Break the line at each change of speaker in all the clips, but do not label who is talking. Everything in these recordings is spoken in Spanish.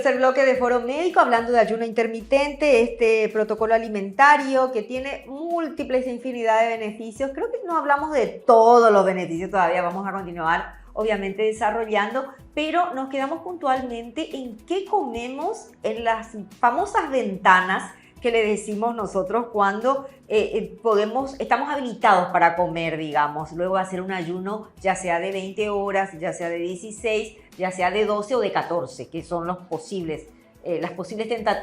tercer bloque de Foro Médico, hablando de ayuno intermitente, este protocolo alimentario que tiene múltiples infinidad de beneficios. Creo que no hablamos de todos los beneficios todavía, vamos a continuar obviamente desarrollando, pero nos quedamos puntualmente en qué comemos en las famosas ventanas que le decimos nosotros cuando estamos habilitados para comer, digamos, luego hacer un ayuno ya sea de 20 horas, ya sea de 16, ya sea de 12 o de 14, que son las posibles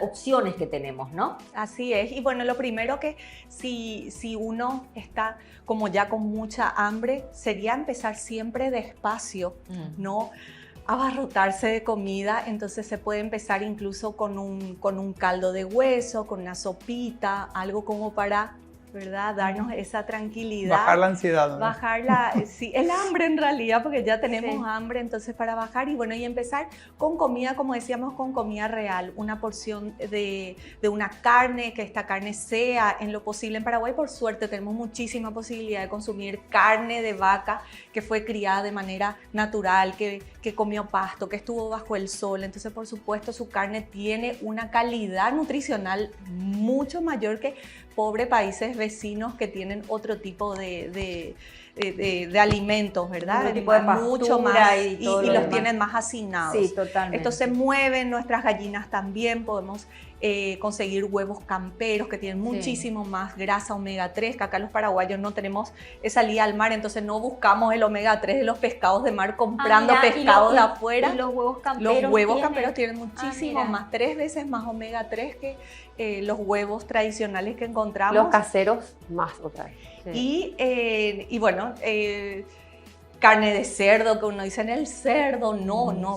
opciones que tenemos, ¿no?
Así es, y bueno, lo primero que si uno está como ya con mucha hambre, sería empezar siempre despacio, no abarrotarse de comida. Entonces se puede empezar incluso con un caldo de hueso, con una sopita, algo como para, ¿verdad?, darnos esa tranquilidad.
Bajar la ansiedad, ¿no?
Sí, el hambre en realidad, porque ya tenemos hambre, entonces para bajar y empezar con comida, como decíamos, con comida real, una porción de una carne, que esta carne sea en lo posible. En Paraguay, por suerte, tenemos muchísima posibilidad de consumir carne de vaca que fue criada de manera natural, que comió pasto, que estuvo bajo el sol. Entonces, por supuesto, su carne tiene una calidad nutricional mucho mayor que países vecinos que tienen otro tipo de alimentos, ¿verdad?
Otro tipo de pastura
mucho más
y
los
demás.
tienen más hacinados.
Sí, totalmente.
Esto se mueven, nuestras gallinas también, podemos conseguir huevos camperos que tienen muchísimo más grasa omega 3, que acá los paraguayos no tenemos esa salida al mar, entonces no buscamos el omega 3 de los pescados de mar comprando pescados de afuera.
¿Y los huevos camperos?
Los huevos camperos tienen muchísimo más, 3 veces más omega 3 que los huevos tradicionales que encontramos.
Los caseros más otra vez.
Sí. Y bueno, carne de cerdo, que uno dice en el cerdo,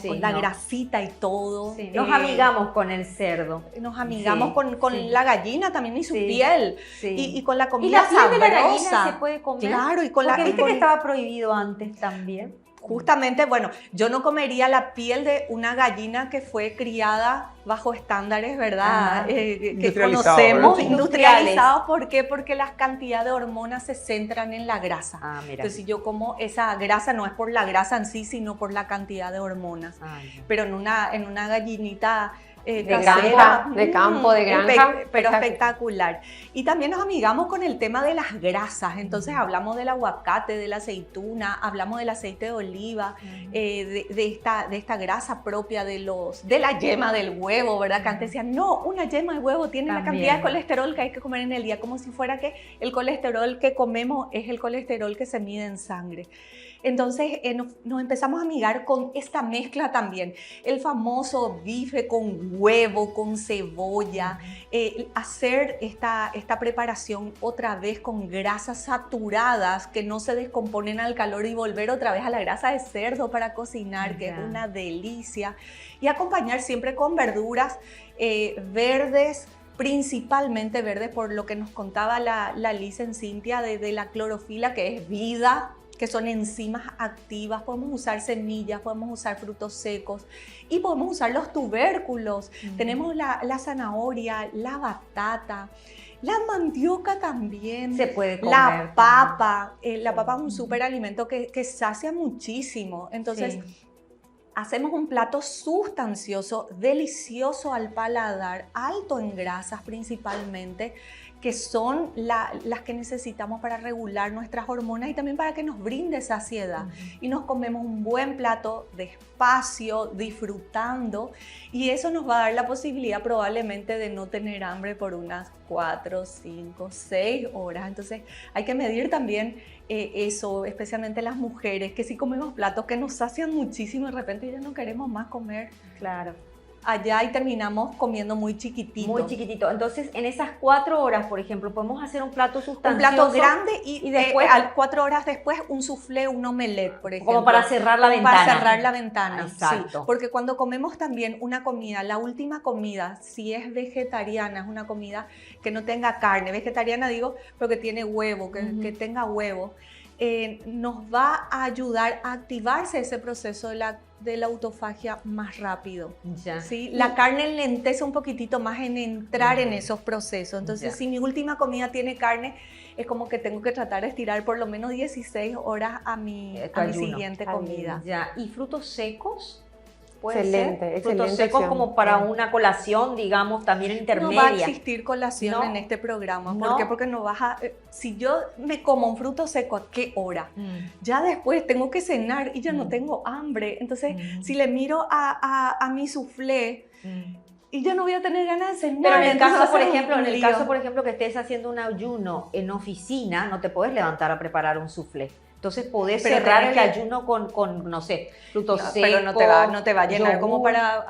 Sí,
con la grasita y todo.
Sí, nos amigamos con el cerdo.
Nos amigamos con la gallina también y su piel.
Sí.
Y con la
¿Y
comida
la piel de la gallina
sabrosa.
se puede comer?
Claro,
Porque viste que estaba prohibido antes también.
Justamente, bueno, yo no comería la piel de una gallina que fue criada bajo estándares, ¿verdad? Que conocemos, industrializados. ¿Por qué? Porque las cantidades de hormonas se centran en la grasa.
Mira.
Entonces, si yo como esa grasa, no es por la grasa en sí, sino por la cantidad de hormonas. Pero en una gallinita casera,
de campo, de granja.
Pero espectacular. Y también nos amigamos con el tema de las grasas. Entonces hablamos del aguacate, de la aceituna, hablamos del aceite de oliva, de esta grasa propia de la yema del huevo, ¿verdad? Que antes decían, no, una yema de huevo tiene la cantidad de colesterol que hay que comer en el día, como si fuera que el colesterol que comemos es el colesterol que se mide en sangre. Entonces nos empezamos a amigar con esta mezcla también, el famoso bife con huevo, con cebolla, hacer esta preparación otra vez con grasas saturadas que no se descomponen al calor y volver otra vez a la grasa de cerdo para cocinar, que es una delicia, y acompañar siempre con verduras verdes, principalmente verdes, por lo que nos contaba la Licen Cintia de la clorofila, que es vida, que son enzimas activas. Podemos usar semillas, podemos usar frutos secos y podemos usar los tubérculos. Tenemos la zanahoria, la batata, la mandioca también.
Se puede comer.
La papa. La papa es un superalimento que sacia muchísimo. Entonces, hacemos un plato sustancioso, delicioso al paladar, alto en grasas principalmente, que son las que necesitamos para regular nuestras hormonas y también para que nos brinde saciedad. Y nos comemos un buen plato despacio, disfrutando, y eso nos va a dar la posibilidad probablemente de no tener hambre por unas 4, 5, 6 horas. Entonces hay que medir también eso, especialmente las mujeres, que si comemos platos que nos sacian muchísimo, de repente ya no queremos más comer.
Claro.
Allá y terminamos comiendo muy chiquitito.
Muy chiquitito. Entonces, en esas 4 horas, por ejemplo, podemos hacer un plato sustancioso.
Un plato grande y
después,
4 horas después, un soufflé, un omelette, por ejemplo.
Como para cerrar la ventana.
Para cerrar la ventana,
exacto.
Sí. Porque cuando comemos también una comida, la última comida, si es vegetariana, es una comida que no tenga carne. Vegetariana digo, pero que tiene huevo, que tenga huevo. Nos va a ayudar a activarse ese proceso de la autofagia más rápido. ¿Sí? La carne lentece un poquitito más en entrar en esos procesos. Entonces, si mi última comida tiene carne, es como que tengo que tratar de estirar por lo menos 16 horas a mi siguiente comida.
¿Y frutos secos?
puede
Excelente,
Frutos
excelente
secos
opción.
como para una colación, digamos, también
ser.
intermedia.
No va a existir colación
No.
en este programa. ¿Por
No.
qué? Porque no vas a... si yo me como un fruto seco, ¿a qué hora?
Mm.
Ya después tengo que cenar y ya no
Mm.
tengo hambre. Entonces,
Mm.
si le miro a mi soufflé
Mm.
y ya no voy a tener ganas de cenar.
Pero en el
entonces va
caso,
a
por
ser un
ejemplo,
lío.
que estés haciendo un ayuno en oficina, no te puedes levantar a preparar un soufflé. Entonces podés
Pero
cerrar el
tenés que-
ayuno con, no sé, frutos
No,
secos.
pero no te va a llenar como
yogur.
para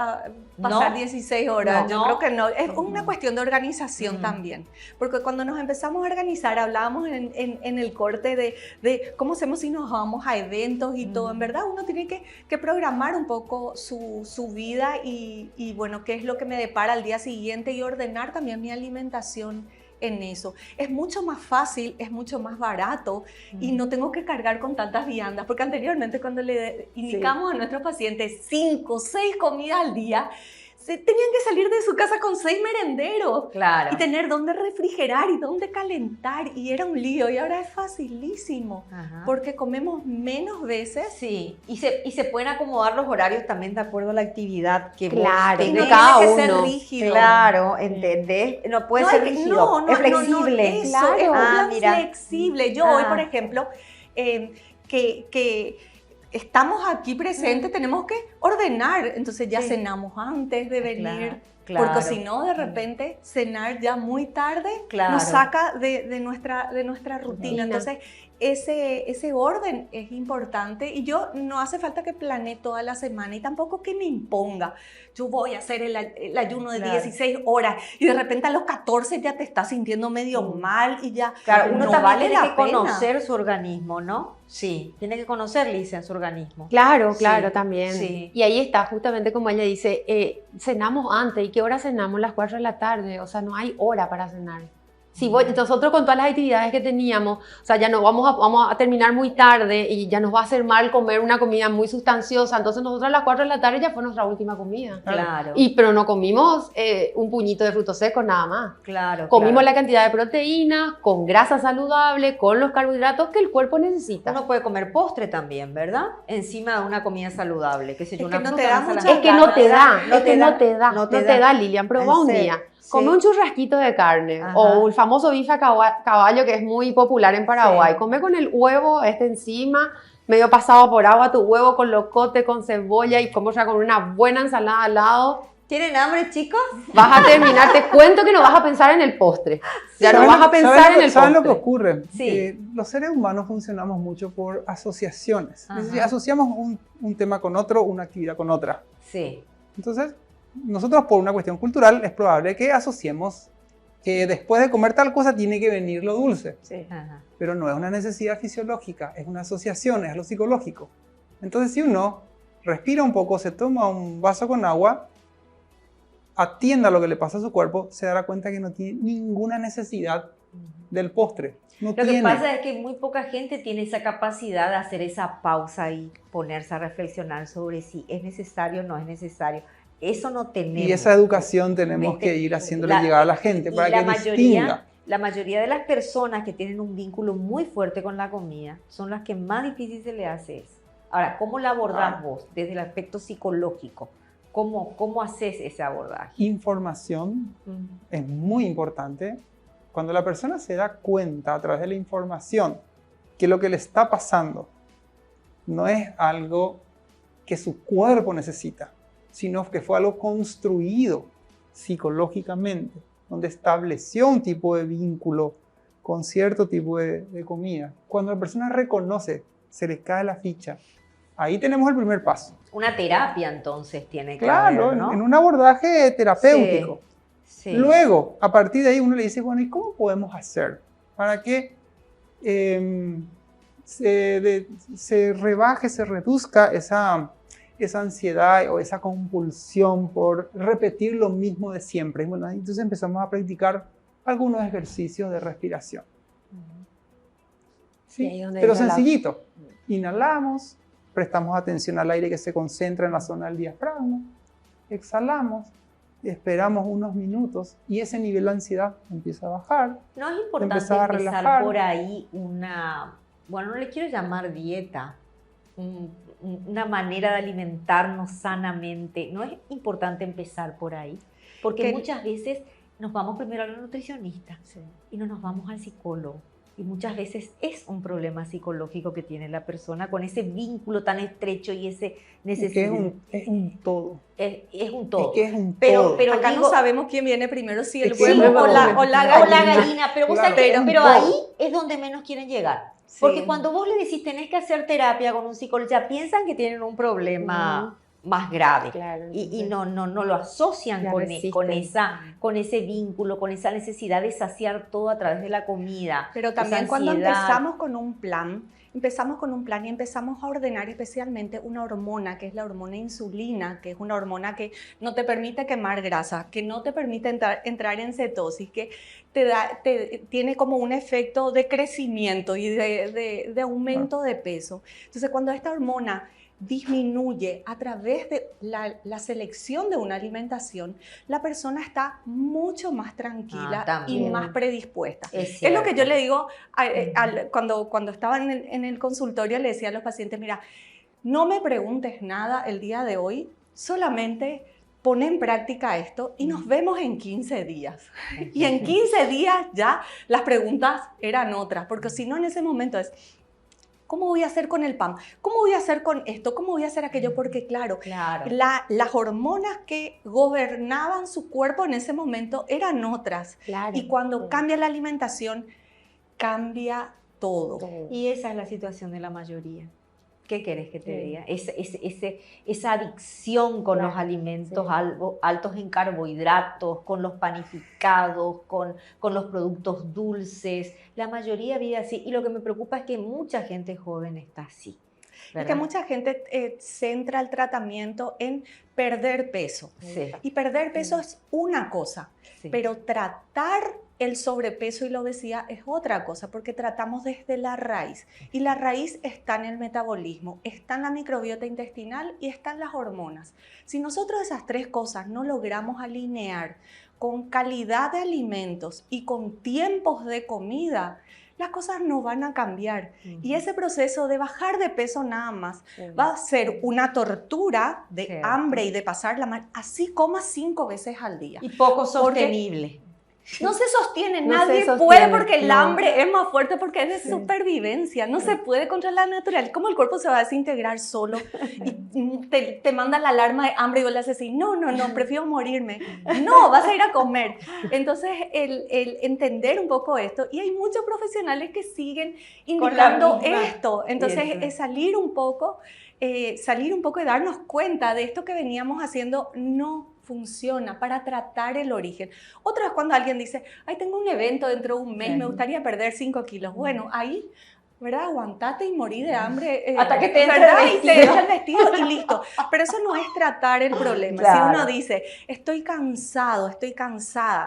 pasar
No.
16 horas.
No.
Yo creo que no. Es una
Mm.
cuestión de organización
Mm.
también. Porque cuando nos empezamos a organizar, hablábamos en el corte de cómo hacemos si nos vamos a eventos y todo. En verdad, uno tiene que programar un poco su vida y bueno, qué es lo que me depara al día siguiente y ordenar también mi alimentación en eso. Es mucho más fácil, es mucho más barato y no tengo que cargar con tantas viandas, porque anteriormente cuando le indicamos a nuestros pacientes 5 o 6 comidas al día, se tenían que salir de su casa con 6 merenderos
Claro.
y tener dónde refrigerar y dónde calentar y era un lío y ahora es facilísimo
Ajá.
porque comemos menos veces.
Sí, y se pueden acomodar los horarios también de acuerdo a la actividad que
Claro,
vos
Y
tenés.
no
cada
tiene que ser
uno.
rígido.
Claro, ¿entendés? No puede ser rígido, es flexible.
eso,
Claro.
es un plan
Mira.
flexible. Yo hoy,
Ah.
por ejemplo, que estamos aquí presentes, tenemos que ordenar. Entonces ya
Sí.
cenamos antes de venir.
Claro.
Porque si no, de repente, cenar ya muy tarde
Claro.
nos saca de nuestra rutina. Entonces, ese orden es importante y yo no hace falta que planee toda la semana y tampoco que me imponga. Yo voy a hacer el ayuno de
Claro.
16 horas y de repente a los 14 ya te estás sintiendo medio mal y ya
Claro, uno
no
también
vale
tiene
la
que
pena.
conocer su organismo, ¿no? Sí, tiene que conocer, Licia, su organismo.
Claro,
Sí,
claro, también.
sí.
Y ahí está, justamente como ella dice, cenamos antes. ¿Y qué hora cenamos? Las 4 de la tarde. O sea, no hay hora para cenar. Si nosotros con todas las actividades que teníamos, o sea, ya no vamos a terminar muy tarde y ya nos va a hacer mal comer una comida muy sustanciosa. Entonces nosotros a las 4 de la tarde ya fue nuestra última comida.
Claro.
Pero no comimos un puñito de frutos secos nada más.
Claro.
Comimos
claro.
la cantidad de proteínas, con grasa saludable, con los carbohidratos que el cuerpo necesita.
Uno puede comer postre también, ¿verdad? Encima de una comida saludable, qué sé yo,
Es
una
que no
fruta,
te da
una
mucha
ensalada.
Es que no te da,
No
es que no te da,
no
no
te
te
da.
da, Lilian. Probá
¿En
un
serio?
día.
Sí.
Come un churrasquito de carne
Ajá.
o el famoso bife a caballo que es muy popular en Paraguay.
Sí.
Come con el huevo encima, medio pasado por agua, tu huevo con locote, con cebolla y como ya con una buena ensalada al lado.
¿Tienen hambre, chicos?
Vas a terminar, te cuento que no vas a pensar en el postre. Ya no vas a pensar en el
¿Saben lo que
postre.
ocurre?
Sí.
Los seres humanos funcionamos mucho por asociaciones.
Ajá.
Es decir, asociamos un tema con otro, una actividad con otra.
Sí.
Entonces, nosotros por una cuestión cultural es probable que asociemos que después de comer tal cosa tiene que venir lo dulce.
Sí.
Ajá.
Pero no es una necesidad fisiológica, es una asociación, es lo psicológico. Entonces, si uno respira un poco, se toma un vaso con agua, atienda lo que le pasa a su cuerpo, se dará cuenta que no tiene ninguna necesidad del postre. No
Lo que
tiene.
pasa es que muy poca gente tiene esa capacidad de hacer esa pausa y ponerse a reflexionar sobre si es necesario o no es necesario. Eso no tenemos.
Y esa educación tenemos
¿Viste?
que ir haciéndole
La-
llegar a la gente
y
para
la
que
mayoría,
distinga.
la mayoría de las personas que tienen un vínculo muy fuerte con la comida son las que más difícil se le hace eso. Ahora, ¿cómo la abordás vos desde el aspecto psicológico? ¿Cómo haces ese abordaje?
Información es muy importante. Cuando la persona se da cuenta a través de la información que lo que le está pasando no es algo que su cuerpo necesita, sino que fue algo construido psicológicamente, donde estableció un tipo de vínculo con cierto tipo de comida. Cuando la persona reconoce, se le cae la ficha, ahí tenemos el primer paso.
Una terapia entonces tiene que
Claro,
haber, ¿no?
en un abordaje terapéutico.
Sí.
Luego, a partir de ahí, uno le dice, bueno, ¿y cómo podemos hacer para que se rebaje, se reduzca esa ansiedad o esa compulsión por repetir lo mismo de siempre? Y bueno, entonces empezamos a practicar algunos ejercicios de respiración. ¿Sí?
Y ahí donde
Pero
dice la-
sencillito. Inhalamos, prestamos atención al aire que se concentra en la zona del diafragma, exhalamos, esperamos unos minutos y ese nivel de ansiedad empieza a bajar.
No es importante
Empezar a
empezar
relajar.
por ahí una, bueno, no le quiero llamar dieta, una manera de alimentarnos sanamente, ¿no es importante empezar por ahí? Porque muchas veces nos vamos primero al nutricionista y no nos vamos al psicólogo. Y muchas veces es un problema psicológico que tiene la persona con ese vínculo tan estrecho y ese necesidad.
Es un todo.
Es un todo.
Es que es un
pero,
todo.
Pero acá no sabemos quién viene primero, si el
Sí,
huevo o la gallina.
O la gallina, pero,
Claro,
pero ahí es donde menos quieren llegar.
Sí.
Porque cuando vos le decís tenés que hacer terapia con un psicólogo, ya piensan que tienen un problema más grave.
Claro,
Y no lo asocian con ese vínculo, con esa necesidad de saciar todo a través de la comida.
Pero también cuando empezamos con un plan y empezamos a ordenar especialmente una hormona, que es la hormona insulina, que es una hormona que no te permite quemar grasa, que no te permite entrar en cetosis, que tiene como un efecto de crecimiento y de aumento de peso. Entonces, cuando esta hormona disminuye a través de la selección de una alimentación, la persona está mucho más tranquila y más predispuesta. Es lo que yo le digo cuando estaba en el consultorio, le decía a los pacientes, mira, no me preguntes nada el día de hoy, solamente pon en práctica esto y nos vemos en 15 días. Y en 15 días ya las preguntas eran otras, porque si no en ese momento es, ¿cómo voy a hacer con el pan? ¿Cómo voy a hacer con esto? ¿Cómo voy a hacer aquello? Porque claro. Las hormonas que gobernaban su cuerpo en ese momento eran otras. Claro. Y cuando cambia la alimentación, cambia todo.
Y esa es la situación de la mayoría. ¿Qué querés que te diga? Esa adicción con los alimentos altos en carbohidratos, con los panificados, con los productos dulces. La mayoría vive así. Y lo que me preocupa es que mucha gente joven está así.
¿Verdad? Es que mucha gente centra el tratamiento en perder peso. Sí. Y perder peso es una cosa, pero tratar el sobrepeso y la obesidad es otra cosa, porque tratamos desde la raíz. Y la raíz está en el metabolismo, está en la microbiota intestinal y están las hormonas. Si nosotros esas tres cosas no logramos alinear con calidad de alimentos y con tiempos de comida, las cosas no van a cambiar. Y ese proceso de bajar de peso nada más va a ser una tortura de hambre y de pasarla mal. Así comas 5 veces al día.
Y poco sostenible.
No se sostiene, nadie puede porque el hambre es más fuerte porque es de supervivencia, no se puede controlar natural. ¿Cómo el cuerpo se va a desintegrar solo? Y te manda la alarma de hambre y vos le haces así, no, prefiero morirme. No, vas a ir a comer. Entonces, el entender un poco esto, y hay muchos profesionales que siguen indicando esto. Entonces, es salir un poco y darnos cuenta de esto que veníamos haciendo no funciona para tratar el origen. Otra es cuando alguien dice, ay, tengo un evento dentro de un mes, me gustaría perder 5 kilos. Bueno, ahí, ¿verdad? Aguantate y morí de hambre.
Hasta que te echa
el vestido y listo. Pero eso no es tratar el problema. Claro. Si uno dice, estoy cansada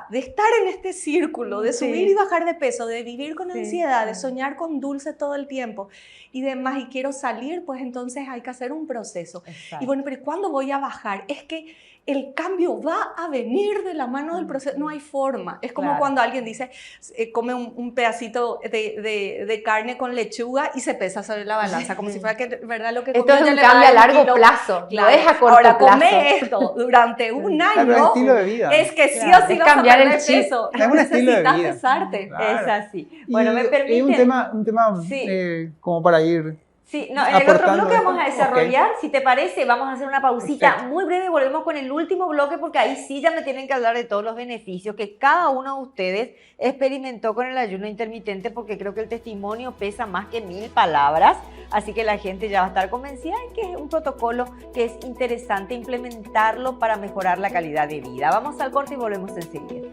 de estar en este círculo, de subir y bajar de peso, de vivir con ansiedad, de soñar con dulce todo el tiempo y demás, y quiero salir, pues entonces hay que hacer un proceso. Exacto. Y bueno, pero ¿cuándo voy a bajar? Es que el cambio va a venir de la mano del proceso, no hay forma. Es como cuando alguien dice, come un pedacito de carne con lechuga y se pesa sobre la balanza, como si fuera que, ¿verdad? Lo que
esto es un cambio a largo plazo, no es a corto plazo.
Ahora, come esto durante un año,
es un estilo de vida.
Es que sí o sí vas a perder peso.
Es un estilo de vida.
Necesitas pesarte.
Claro.
Es así. Bueno, me permiten...
Y un tema como para ir...
Sí, no, en el otro bloque vamos a desarrollar, si te parece, vamos a hacer una pausita muy breve y volvemos con el último bloque porque ahí sí ya me tienen que hablar de todos los beneficios que cada uno de ustedes experimentó con el ayuno intermitente, porque creo que el testimonio pesa más que 1000 palabras, así que la gente ya va a estar convencida de que es un protocolo que es interesante implementarlo para mejorar la calidad de vida. Vamos al corte y volvemos enseguida.